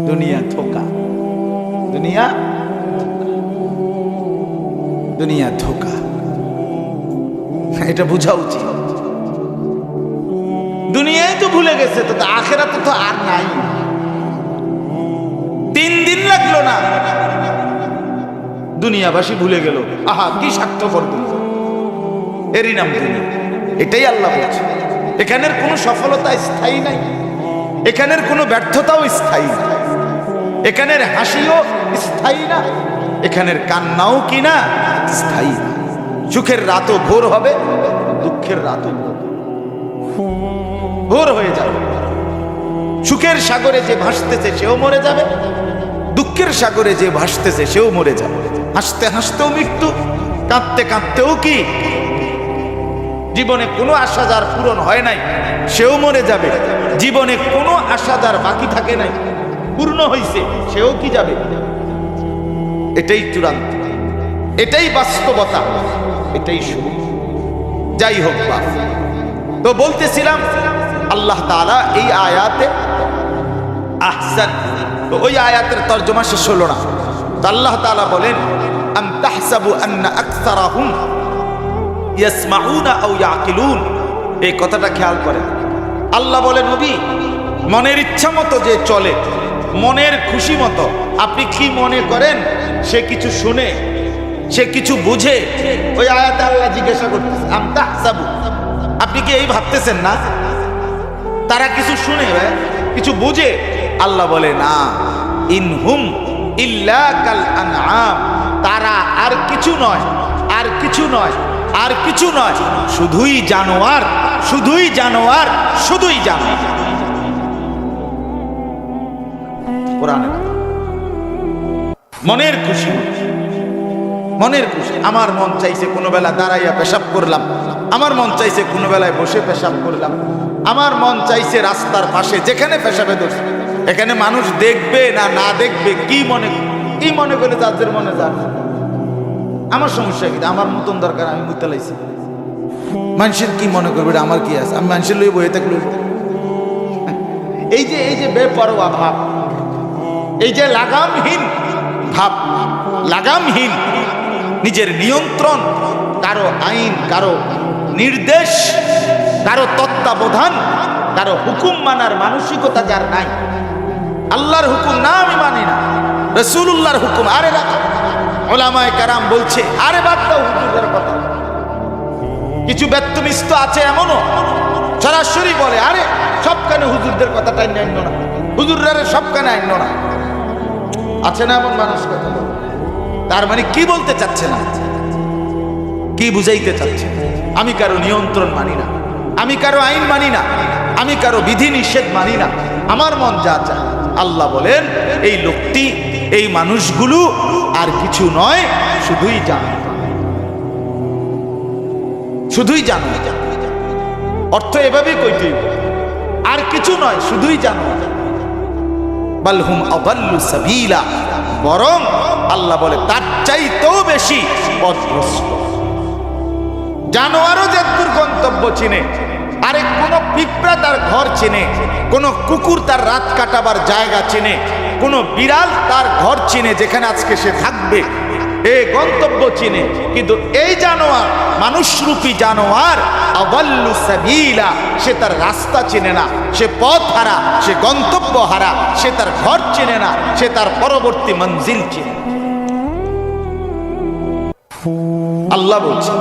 দুনিয়া ধোঁকা, দুনিয়া দুনিয়া ধোঁকা, এটা বোঝা উচিত। দুনিয়ায় তো ভুলে গেছে, তো আখেরাতে তো আর নাই। 3 দিন লাগলো না, দুনিয়াবাসী ভুলে গেল। আহা কি স্বার্থপর দুনিয়া, এরই নাম দুনিয়া। এটাই আল্লাহ বলছে, এখানের কোনো সফলতা স্থায়ী নাই, এখানের কোনো ব্যর্থতাও স্থায়ী না, এখানের হাসিও স্থায়ী না, এখানের কান্নাও কি না স্থায়ী না। সুখের রাতও ভোর হবে, দুঃখের রাতও ভোর হয়ে যাবে। সুখের সাগরে যে ভাসতেছে সেও মরে যাবে, দুঃখের সাগরে যে ভাসতেছে সেও মরে যাবে। হাসতে হাসতেও মৃত্যু, কাঁদতে কাঁদতেও কি জীবনে কোনো আশা যার পূরণ হয় নাই সেও মরে যাবে। জীবনে কোনো আশা যার বাকি থাকে নাই পূর্ণ হইছে সেও কি যাবে। এটাই চূড়ান্ত, এটাই বাস্তবতা, এটাই শুরু। যাই হোক বাপ, তো বলতেছিলাম আল্লাহ তাআলা এই আয়াতে আহসান, তো ওই আয়াতের তর্জমা শেষ হলো না। তো আল্লাহ তাআলা বলেন আম তাহসাবু আন্না আকসারাহুম ইয়াসমাউনা আও ইয়াকিলুন, এই কথাটা খেয়াল করেন। আল্লাহ বলে নবী, মনের ইচ্ছা মতো যে চলে, মনের খুশি মতো, আপনি কি মনে করেন সে কিছু শুনে, সে কিছু বুঝে? ওই আয়াতে আল্লাহ জিজ্ঞাসা করতেছে আম তাহসাবু, আপনি কি এই ভাবতেছেন না তারা কিছু শুনে, কিছু বুঝে? আল্লাহ বলে না, ইনহুম ইল্লা কাল আনআম, তারা আর কিছু নয়, আর কিছু নয়, আর কিছু নয়, শুধুই জানোয়ার, শুধুই জানোয়ার, শুধুই জানোয়ার। কোরআনে মনের খুশি, মনের খুশি। আমার মন চাইছে কোনো বেলা দাঁড়াইয়া পেশাব করলাম, আমার মন চাইছে কোনো বেলায় বসে পেশাব করলাম, আমার মন চাইছে রাস্তার পাশে যেখানে পেশাবে দোষ, এখানে মানুষ দেখবে না না দেখবে, কি মনে করে যাদের মনে যান। আমার সমস্যা কি? আমার মতন দরকার, আমি মুতে লাইছি। মানুষের কি মনে করবে, আমার কি আছে? আমি মানুষের লই বয়ে থাকলে এই যে বেপরোয়া ভাব, এই যে লাগামহীন ভাব, লাগামহীন নিজের নিয়ন্ত্রণ, কারো আইন, কারো নির্দেশ, কারো তত্ত্বাবধান, কারো হুকুম মানার মানসিকতা যার নাই। আল্লাহর হুকুম না আমি মানি না, রাসূলুল্লাহর হুকুম আরে রাখো, ওলামায়ে কেরাম বলছে আরে বাদ দাও হুজুরের কথা। কিছু ব্যত্যমিষ্ট আছে এমনও সরাসরি বলে আরে সবখানে হুজুরদের কথাটাই আইন না, হুজুররা সবখানে আইন না। আছে না এমন মানুষ? কথা তার মানে কি বলতে চাচ্ছে না, কি বুঝাইতে চাচ্ছে? আমি কারো নিয়ন্ত্রণ মানি না, আমি কারো আইন মানি না, আমি কারো বিধি নিষেধ মানি না, আমার মন যা চায়। আল্লাহ বলেন এই লোকটি, এই মানুষগুলো আর কিছু নয়, শুধুই জানো, শুধুই জানো। অর্থ এভাবেই কইতে, আর কিছু নয়, শুধুই জানো। বালহুম আযাল্লু সাবিলা, বরং আল্লাহ বলে তার চাইতেও বেশি পথভ্রষ্ট। জানোয়ারও যে দুর্গন্তব্য চিনে, আরে কোন পিঁপড়া তার ঘর চিনে, কোন কুকুর তার রাত কাটাবার জায়গা চিনে, কোন বিড়াল তার ঘর চিনে যেখানে আজকে সে থাকবে, এই গন্তব্য চিনে। কিন্তু এই জানোয়ার, মানুষরূপী জানোয়ার, আযাল্লু সাবিলা, সে তার রাস্তা চিনে না, সে পথ হারা, সে গন্তব্য হারা, সে তার ঘর চিনে না, সে তার পরবর্তী মঞ্জিল চিনে। আল্লাহ বলছে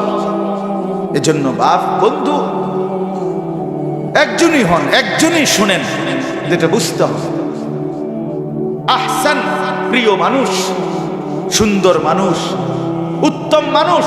এজন্য বাপ বন্ধু একজনই হন, একজনই শুনেন, যেটা বুঝতে হবে। আহসান, প্রিয় মানুষ, সুন্দর মানুষ, উত্তম মানুষ